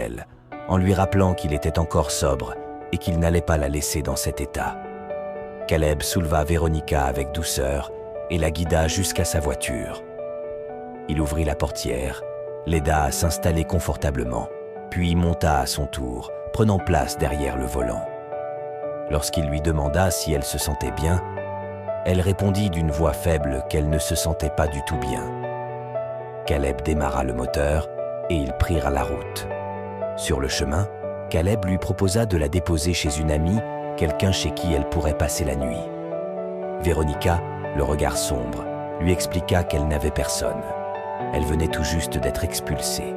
elle, en lui rappelant qu'il était encore sobre et qu'il n'allait pas la laisser dans cet état. Caleb souleva Véronica avec douceur et la guida jusqu'à sa voiture. Il ouvrit la portière, l'aida à s'installer confortablement, puis monta à son tour, prenant place derrière le volant. Lorsqu'il lui demanda si elle se sentait bien, elle répondit d'une voix faible qu'elle ne se sentait pas du tout bien. Caleb démarra le moteur et ils prirent la route. Sur le chemin, Caleb lui proposa de la déposer chez une amie, quelqu'un chez qui elle pourrait passer la nuit. Véronica, le regard sombre, lui expliqua qu'elle n'avait personne. Elle venait tout juste d'être expulsée.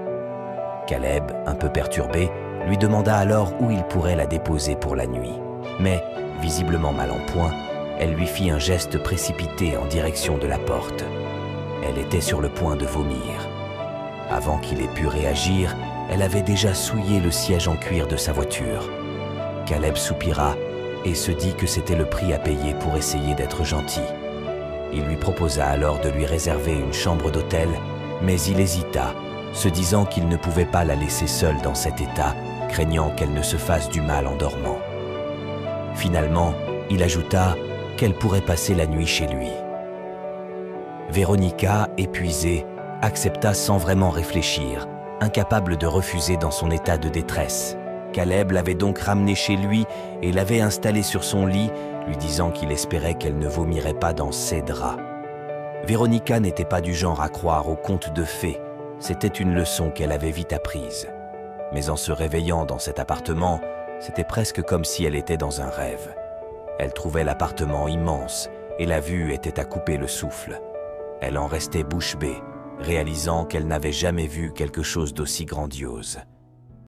Caleb, un peu perturbé, lui demanda alors où il pourrait la déposer pour la nuit. Mais, visiblement mal en point, elle lui fit un geste précipité en direction de la porte. Elle était sur le point de vomir. Avant qu'il ait pu réagir, elle avait déjà souillé le siège en cuir de sa voiture. Caleb soupira et se dit que c'était le prix à payer pour essayer d'être gentil. Il lui proposa alors de lui réserver une chambre d'hôtel, mais il hésita, se disant qu'il ne pouvait pas la laisser seule dans cet état, craignant qu'elle ne se fasse du mal en dormant. Finalement, il ajouta qu'elle pourrait passer la nuit chez lui. Véronica, épuisée, accepta sans vraiment réfléchir, incapable de refuser dans son état de détresse. Caleb l'avait donc ramenée chez lui et l'avait installée sur son lit, lui disant qu'il espérait qu'elle ne vomirait pas dans ses draps. Véronica n'était pas du genre à croire aux contes de fées, c'était une leçon qu'elle avait vite apprise. Mais en se réveillant dans cet appartement, c'était presque comme si elle était dans un rêve. Elle trouvait l'appartement immense et la vue était à couper le souffle. Elle en restait bouche bée, réalisant qu'elle n'avait jamais vu quelque chose d'aussi grandiose.